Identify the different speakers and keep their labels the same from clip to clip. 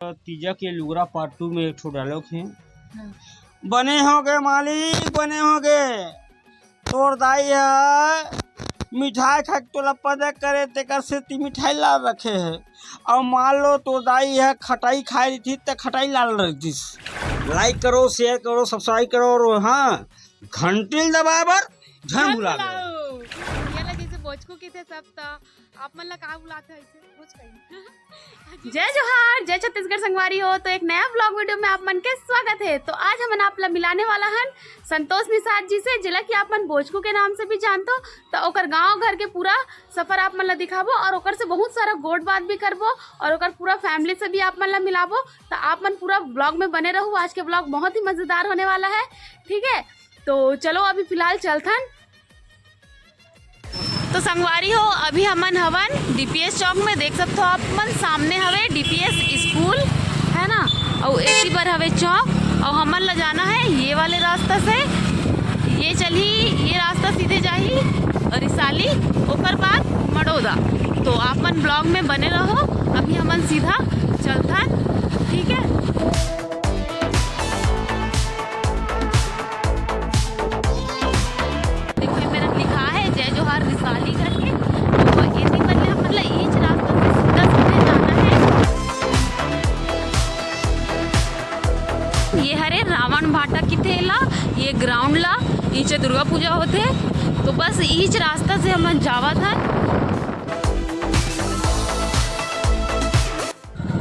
Speaker 1: तीजा के लुगरा पार्ट 2 में एक ठो डायलॉग है। बने होगे मालिक, बने होगे। तोर दाई है मिठाई खा तो लपद करे तेकर से ती मिठाई लाल रखे है। और मान लो तो दाई है खटाई खाई थी तो खटाई लाल रख दी। लाइक करो, शेयर करो, सब्सक्राइब करो और हाँ घंटी दबाए बर झन बुला
Speaker 2: आप मन ला का बुलाते ऐसे कुछ कहीं। जय जोहार, जय छत्तीसगढ़ संगवारी हो। तो एक नया ब्लॉग वीडियो में आप मन के स्वागत है। तो आज हम आप ला मिलाने वाला हन संतोष निषाद जी से, जिला कि आप मन भोजकू के नाम से भी जानते हो। तो ओकर गांव घर के पूरा सफर आप मन ला दिखाबो और ओकर से बहुत सारा गोड बात भी करबो और ओकर पूरा फैमिली से भी आप मन ला मिलाबो। तो आप मन पूरा ब्लॉग में बने रहो। आज के ब्लॉग बहुत ही मजेदार होने वाला है, ठीक है। तो चलो अभी फिलहाल चलथन। तो संगवारी हो, अभी हमन हवन डीपीएस चौक में। देख सकते हो आप मन सामने हवे डीपीएस स्कूल है ना, और इसी पर हवे चौक। और हमन ला जाना है ये वाले रास्ता से। ये चली, ये रास्ता सीधे जाही और रिसाली, ओकर बाद मड़ौदा। तो आप मन ब्लॉग में बने रहो। अभी हमन सीधा चलथन, ठीक है। रिसाली करके तो ये नहीं मतलब इस रास्ता से सीधा सीधे जाना है। ये हरे रावण भाटा की थेला, ये ग्राउंड ला नीचे दुर्गा पूजा होते। तो बस इस रास्ता से हम जावा था।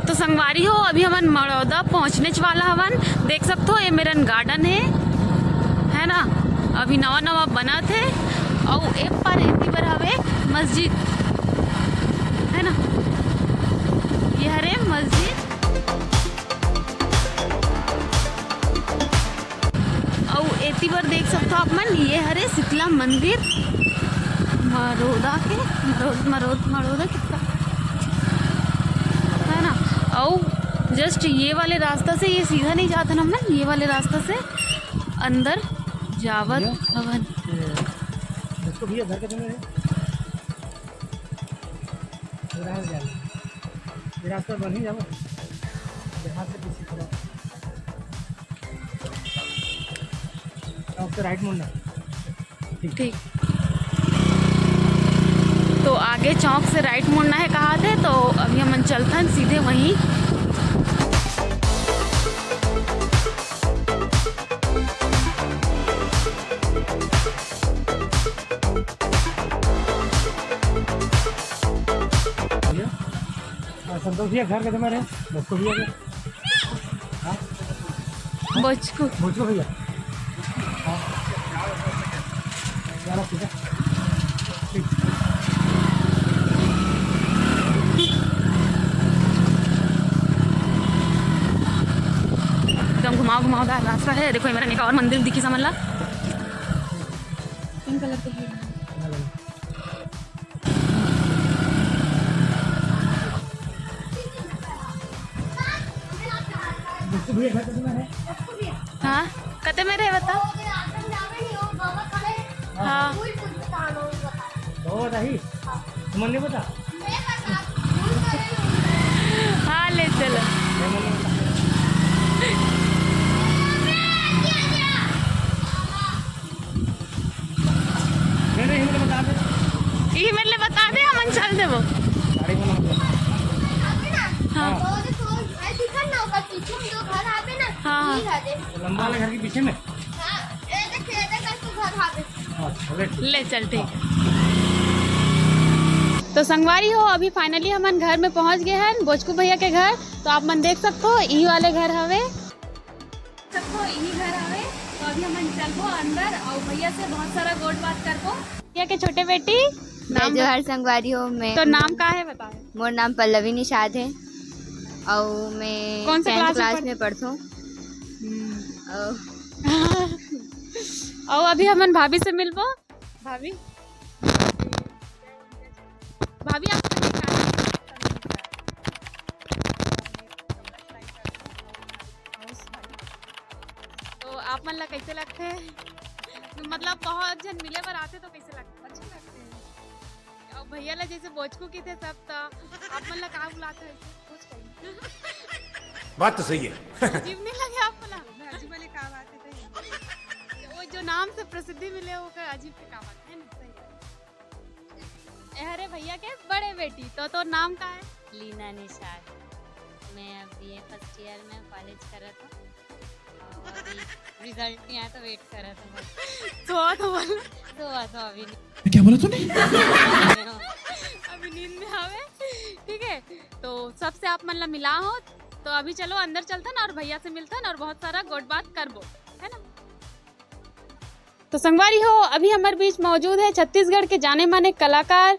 Speaker 2: तो संगवारी हो, अभी हमन मड़ौदा पहुंचने वाला हवन। देख सकते हो ये मेरन गार्डन है ना, अभी नवा नवा बना थे। और एक पर एती पर हवे मस्जिद है ना, ये हरे मस्जिद। और एती पर देख सकते हो आप मन, ये हरे शीतला मंदिर मड़ौदा के मड़ौदा कितना है ना। और जस्ट ये वाले रास्ता से ये सीधा नहीं जाता ना हमने, ये वाले रास्ता से अंदर जावत हवन।
Speaker 3: तो भैया घर के तुम्हें रास्ता बन ही जाओ, यहाँ से पीछे थोड़ा आपसे राइट मुड़ना।
Speaker 2: ठीक। तो आगे चौक से राइट मुड़ना है कहा थे। तो अभी हम चलते सीधे वहीं।
Speaker 3: संतोष भैया घर के तुम्हारे भोजको भैया भोजको भैया
Speaker 2: एकदम घुमावदार रास्ता है। देखो मेरा निका और मंदिर दिखी समझ ला। पिंक कलर के हाँ, कते में रहे बता। हाँ
Speaker 3: मन नहीं बता।
Speaker 2: हाँ ले चलो। यही मेरे लिए बता दे, हम चल दे वो। हाँ हाँ
Speaker 3: लंबा वाले घर के पीछे में
Speaker 2: ले चल, ठीक। तो संगवारी हो, अभी फाइनली हमन घर में पहुंच गए हैं, भोजकू भैया के घर। तो आप मन देख सकते हो यही वाले घर हवे, यही घर हवे। तो अभी हमन चलबो अंदर और भैया से बहुत सारा गोड बात करबो। भैया के छोटे बेटी
Speaker 4: नाम जोहार संगवारी हो। मैं
Speaker 2: तो नाम का है बताओ।
Speaker 4: मोर नाम पल्लवी निषाद है और मैं
Speaker 2: कौन से
Speaker 4: 10th क्लास में पढ़थूं।
Speaker 2: और अभी हमन भाभी से मिलबो। भाभी आप तो आप मन ला कैसे लगते हैं? मतलब बहुत जन मिले पर आते तो कैसे लगते? अच्छे लगते हैं। और भैया ला जैसे भोजकू की थे सब, तो आप मन ला का बुलाते हैं कुछ कहीं।
Speaker 5: बात तो सही है।
Speaker 2: अजीब नहीं लगे आपको ना?
Speaker 6: अजीब वाली का बात है।
Speaker 2: वो जो नाम से प्रसिद्धि मिले वो का अजीब के का बात है ना? सही है। अरे भैया के बड़े बेटी तो नाम का है?
Speaker 7: लीना निषाद। मैं अभी फर्स्ट ईयर में कॉलेज कर रहा था और अभी रिजल्ट नहीं आया तो वेट कर रहा था बस।
Speaker 2: तो बोल
Speaker 7: तो अभी
Speaker 3: क्या बोला तूने?
Speaker 2: अभी नींद में आवे। ठीक है, तो सबसे आप मतलब मिला हो तो अभी चलो अंदर चलते ना और भैया से मिलते ना और बहुत सारा गोट बात करबो, है ना? तो संगवारी हो, अभी हमारे बीच मौजूद है छत्तीसगढ़ के जाने माने कलाकार,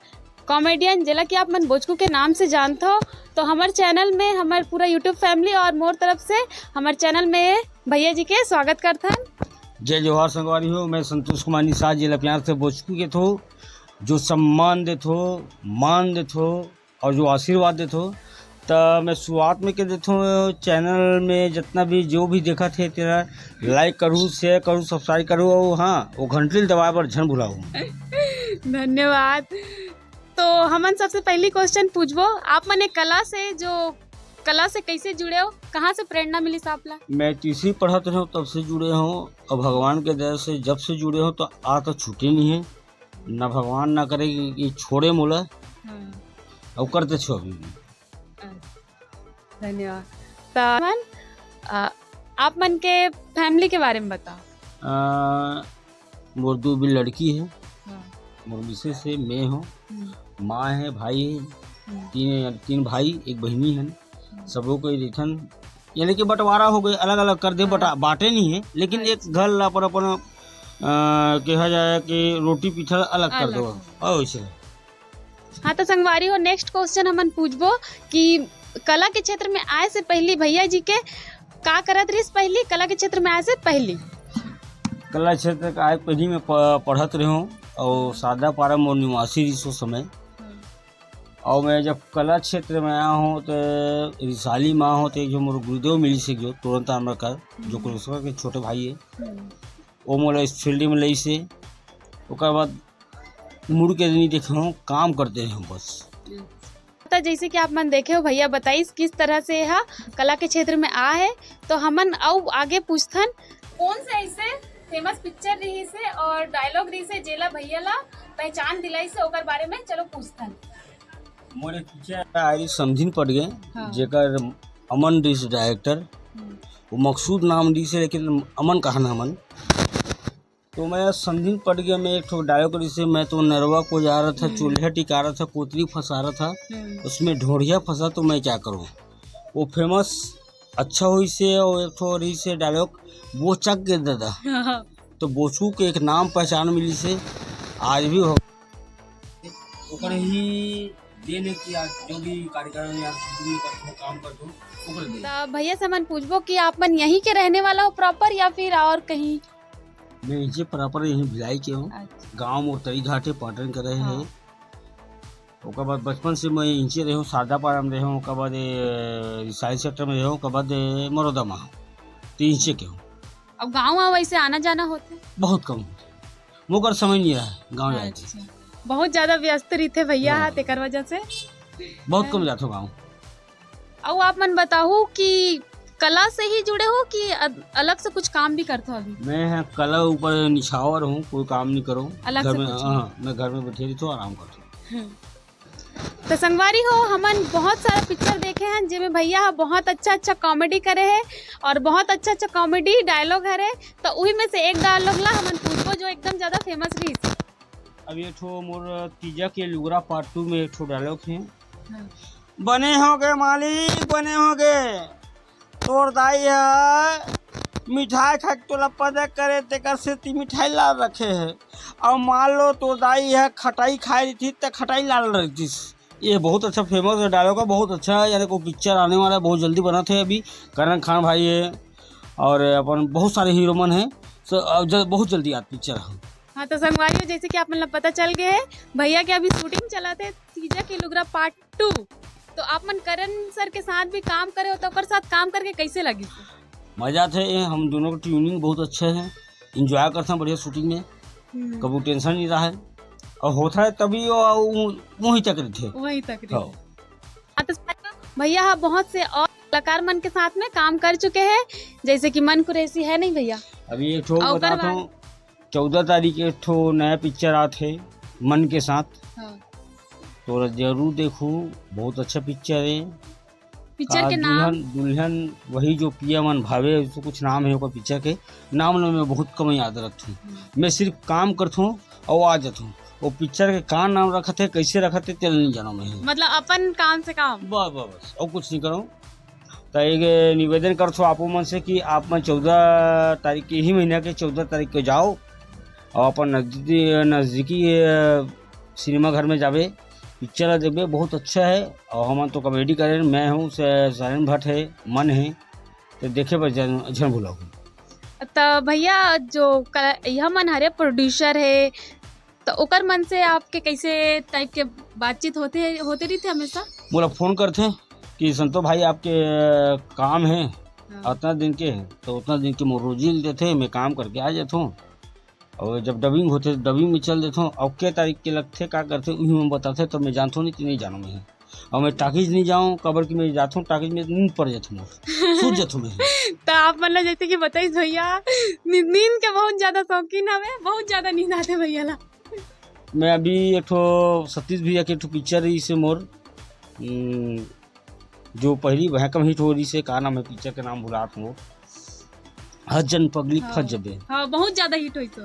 Speaker 2: कॉमेडियन, जिला कि आप मन बोचकू के नाम से जानते हो। तो हमारे चैनल में हमारे पूरा यूट्यूब फैमिली और मोर तरफ से हमारे चैनल में भैया जी के स्वागत करते हैं।
Speaker 1: जय जोहार संगवारी हो, मैं संतोष कुमार निषाद जिला प्यार से बोचकू के थो, जो सम्मान देते हो, मान देते हो और जो आशीर्वाद देते हो। तो मैं शुरुआत में कह देता हूँ, चैनल में जितना भी जो भी देखा थे तेरा लाइक करूँ, शेयर करूँ, सब्सक्राइब करूँ और हाँ वो घंटी दबाए पर झन भुलाऊँ।
Speaker 2: धन्यवाद। तो हमन सबसे पहली क्वेश्चन पूछबो, आप मने कला से कैसे जुड़े हो, कहाँ से प्रेरणा मिली सापला?
Speaker 1: मैं तीसरी पढ़त रहा हूँ तब से जुड़े हूँ और भगवान के दया से जब से जुड़े हो तो तो छूटे नहीं है। ना भगवान ना करे कि छोड़े मोला और करते छो अभी भी।
Speaker 2: धन्यवाद। तो मन आप मन के फैमिली के बारे में बताओ।
Speaker 1: मोर दो भी लड़की है, मोर मिसेस है, मैं हूँ, माँ है, भाई है, तीन भाई एक बहनी है। सबों को रिथन यानी कि बंटवारा हो गए, अलग अलग कर दे, बांटे नहीं है, लेकिन एक घर पर अपन कहा जाए कि रोटी पीछा अलग कर दो और वैसे।
Speaker 2: हाँ तो संगवारी हो, नेक्स्ट क्वेश्चन हमन पूछबो कि कला के क्षेत्र में आए से पहले भैया जी के का करत रही? पहली कला के क्षेत्र में आए से पहली
Speaker 1: कला क्षेत्र का आए पहली में पढ़त रहे हूँ और सादा पारा मोर निवासी रही सो समय। और मैं जब कला क्षेत्र में आया हूँ तो रिसाली माँ हो तो जो मोर गुरुदेव मिली से जो तुरंत आम्रकर जो कुलस्कर के छोटे भाई है वो मोला इस फील्ड में लई से ओकर बाद मुड़ के नहीं देखे हूँ, काम करते रहे हूँ बस।
Speaker 2: तो जैसे कि आप मन देखे हो भैया बताइस किस तरह से यह कला के क्षेत्र में आ है। तो हमन और आगे पूछथन कौन से ऐसे फेमस पिक्चर रही से और डायलॉग रही से जेला भैया ला पहचान दिलाई से ओकर बारे में चलो पूछथन।
Speaker 1: मोरे पिक्चर आई समझिन पड़ गए जेकर अमन डी से डायरेक्टर, वो मकसूद नाम दी से लेकिन अमन कहा ना अमन। तो मैं समझिन पड़ गया, मैं एक ठो डायलॉग से मैं तो नरवा को जा रहा था, चूल्हा टिका रहा था, कोतरी फंसा रहा था, उसमें ढोढ़िया फंसा तो मैं क्या करूँ। वो फेमस अच्छा हुई से और एक ठो रही से डायलॉग वो चक के दादा तो बोचू के एक नाम पहचान मिली से आज भी हो ही देने की जो भी कार्यक्रम या काम कर दो।
Speaker 2: तो भैया से मन पूछबो कि आप मन यहीं के रहने वाला हो प्रॉपर या फिर और कहीं?
Speaker 1: मैं यहीं प्रॉपर यहीं भिलाई के हूँ। गाँव मोर तरी घाटे पाटन कर रहे हैं। ओकर बाद बचपन से मैं यहीं रहे हूँ, सादा पारा में रहे हूँ, ओकर बाद रिसाइल सेक्टर में रहे हूँ, ओकर बाद मरोदा में तो यहीं के हूँ।
Speaker 2: अब गाँव वैसे आना जाना होते
Speaker 1: बहुत कम होते, मुकर समझ नहीं रहा है गाँव जाते।
Speaker 2: बहुत ज्यादा व्यस्त रहते भैया तेकर वजह से
Speaker 1: बहुत कम जाते हो गाँव।
Speaker 2: अब आप मन बताओ कि कला से ही जुड़े हो कि अलग से कुछ काम भी करते हो? अभी
Speaker 1: मैं कला ऊपर निछावर हूँ, कोई काम नहीं करूँ
Speaker 2: अलग
Speaker 1: घर
Speaker 2: से
Speaker 1: में।
Speaker 2: कुछ
Speaker 1: हाँ, मैं घर में बैठे रहती हूँ, आराम करती हूँ।
Speaker 2: तो संगवारी हो, हमन बहुत सारा पिक्चर देखे हैं जिसमें भैया बहुत अच्छा कॉमेडी करे हैं और बहुत अच्छा कॉमेडी डायलॉग है। तो वही में से एक डायलॉग ला हमन पूछबो जो एकदम ज्यादा फेमस रही।
Speaker 1: अब ये ठो मोर तीजा के लुगरा पार्ट 2 में एक ठो डायलॉग है। बने होगे मालिक, बने होगे, तोर दाई है मिठाई खा के तोला पता करे तेकर से ती मिठाई लाल रखे है और मान लो तो दाई है खटाई खाई रही थी तो खटाई लाल रखी थी। ये बहुत अच्छा फेमस डायलॉग है, बहुत अच्छा है। यानी को पिक्चर आने वाला है, बहुत जल्दी बना थे। अभी करण खान भाई है और अपन बहुत सारे हीरोमन हैं, बहुत जल्दी आज पिक्चर है।
Speaker 2: हाँ तो संगवारी जैसे कि आप मतलब पता चल गए है भैया के अभी शूटिंग चला थे तीजा के लुगरा पार्ट 2। तो आप मन करण सर के साथ भी काम करे हो तो ओकर साथ काम करके कैसे लगी?
Speaker 1: मजा थे, हम दोनों का ट्यूनिंग बहुत अच्छा है, इंजॉय करते हैं बढ़िया शूटिंग में, कभी टेंशन नहीं रहा है और होता है तभी वही तक रहे थे।
Speaker 2: वही तक रहे। तो भैया बहुत से और कलाकार मन के साथ में काम कर चुके हैं, जैसे कि मन कुरैशी है नहीं भैया।
Speaker 1: अभी एक ठो
Speaker 2: और
Speaker 1: बताता
Speaker 2: ओकर
Speaker 1: हूँ, 14 तारीख एक ठो नया पिक्चर आते मन के साथ,
Speaker 2: हाँ।
Speaker 1: तो जरूर देखो, बहुत अच्छा पिक्चर है।
Speaker 2: पिक्चर के नाम
Speaker 1: दुल्हन वही जो पिया मन भावे, उसको कुछ नाम है ओकर पिक्चर के नाम ना मैं बहुत कम याद रखता हूँ। मैं सिर्फ काम करता हूँ और आ जाता हूँ। वो पिक्चर के कहाँ नाम रखा थे, कैसे रखा थे, तेल नहीं जाना मैं।
Speaker 2: मतलब अपन काम से काम।
Speaker 1: बस और कुछ नहीं करो। तो एक निवेदन कर छो आपो मन से कि आप मन 14 तारीख के ही महीना के 14 तारीख को जाओ और अपन नज़दीकी सिनेमा घर में जावे, पिक्चर देखे, बहुत अच्छा है। और हम तो कॉमेडी करें, मैं हूँ सायन भट्ट है, मन है, तो देखे पर झन भूला।
Speaker 2: तो भैया जो यह मन हरे प्रोड्यूसर है, तो ओकर मन से आपके कैसे टाइप के बातचीत होते रही थे हमेशा? बोला
Speaker 1: फोन करते कि संतो भाई आपके काम है उतना दिन के, तो उतना दिन के रोजी देते, मैं काम करके आ जाता हूँ। और जब डबिंग होते डबिंग में चल देता हूँ। और क्या तारीख के लगते क्या करते वही मैं बताते, तो मैं जानता हूँ नहीं कि नहीं जाना मैं। और मैं टाकीज नहीं जाऊँ, कबर की मैं जाता हूँ टाकीज में, नींद पड़ जाता हूँ, सूझ जाता हूँ मैं।
Speaker 2: तो आप मतलब जैसे कि बताइए भैया नींद के बहुत ज्यादा शौकीन हमें, बहुत ज्यादा नींद आते भैया ला।
Speaker 1: मैं अभी एक ठो सतीश भैया के पिक्चर है इसे मोर जो पहली वह कम हिट हो रही से, का नाम है पिक्चर के नाम भुला हूँ, हजन पगली फस जबे।
Speaker 2: हाँ, बहुत ज्यादा हिट हुई तो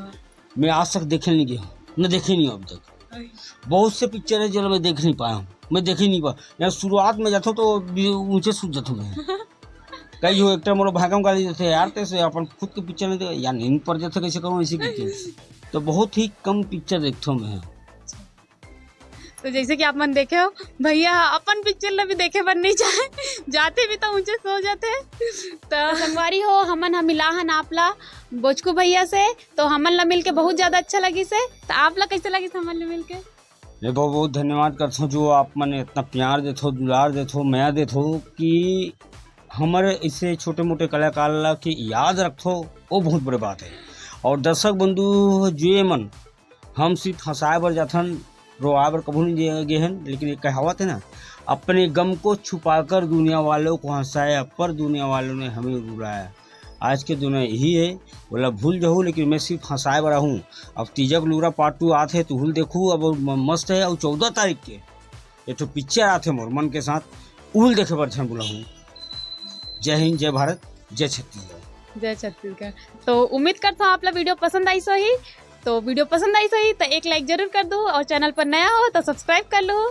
Speaker 1: मैं आज तक देखे नहीं गया, न देखे नहीं अभी तक। बहुत से पिक्चर है जो मैं देख नहीं पाया हूँ, मैं देख ही नहीं पाया। यार शुरुआत में जाता हूँ तो ऊँचे सूझ जाता हूँ मैं। कई जो एक्टर मोरो भागम गाली देते यार, तैसे अपन खुद के पिक्चर नहीं देखे, यार नींद पड़ जाते कैसे करूँ ऐसी पिक्चर। तो बहुत ही कम पिक्चर देखता हूँ मैं।
Speaker 2: तो जैसे कि आप मन देखे हो भैया, अपन पिक्चर ला भी देखे पर नहीं जाते भी तो ऊंचे सो जाते। तो संगवारी हो, हमन मिला हन आपला बोचकू भैया से, तो हमन ला मिलके बहुत ज्यादा अच्छा लगी से। तो आप ला कैसे लगी हमन ला मिलके?
Speaker 1: मैं बहुत बहुत धन्यवाद करता हूँ जो आप मैंने इतना प्यार देते हो, दुलार देते हो, माया देते हो कि हमारे इसे छोटे मोटे कलाकार ला की याद रखो, वो बहुत बड़ी बात है। और दर्शक बंधु जो मन हम सिर्फ हंसाए बर जाथन, रोआ बर कभी नहीं गए हैं, लेकिन एक कहावत है ना, अपने गम को छुपाकर दुनिया वालों को हंसाया, पर दुनिया वालों ने हमें रुलाया। आज के दुनिया यही है, बोला भूल जाऊँ, लेकिन मैं सिर्फ हंसाए बड़ा हूँ। अब तीजक लूरा पार्ट 2 आते तो भूल देखूँ, अब मस्त है। और 14 तारीख के ये तो पिक्चर आते मोर मन के साथ, उल देखे पर बोला हूँ। जय हिंद, जय भारत, जय छत्तीसगढ़।
Speaker 2: जय छत्तीसगढ़। तो उम्मीद करता हूँ आप लोग वीडियो पसंद आई सो ही, तो वीडियो पसंद आई सही तो एक लाइक जरूर कर दो, और चैनल पर नया हो तो सब्सक्राइब कर लो।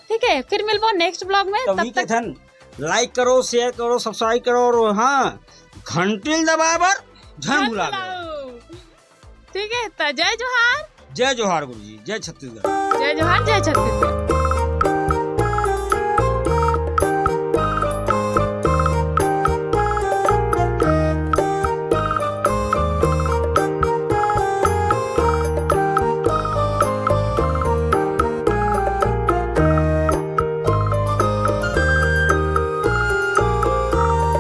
Speaker 2: ठीक है, फिर मिलबो नेक्स्ट ब्लॉग में। तब तक
Speaker 1: लाइक करो, शेयर करो, सब्सक्राइब करो, और हाँ घंटी दबाए बर झन भुला।
Speaker 2: ठीक है, तो जय जोहार।
Speaker 1: जय जोहार गुरु जी, जय छत्तीसगढ़।
Speaker 2: जय जोहार, जय छत्तीसगढ़।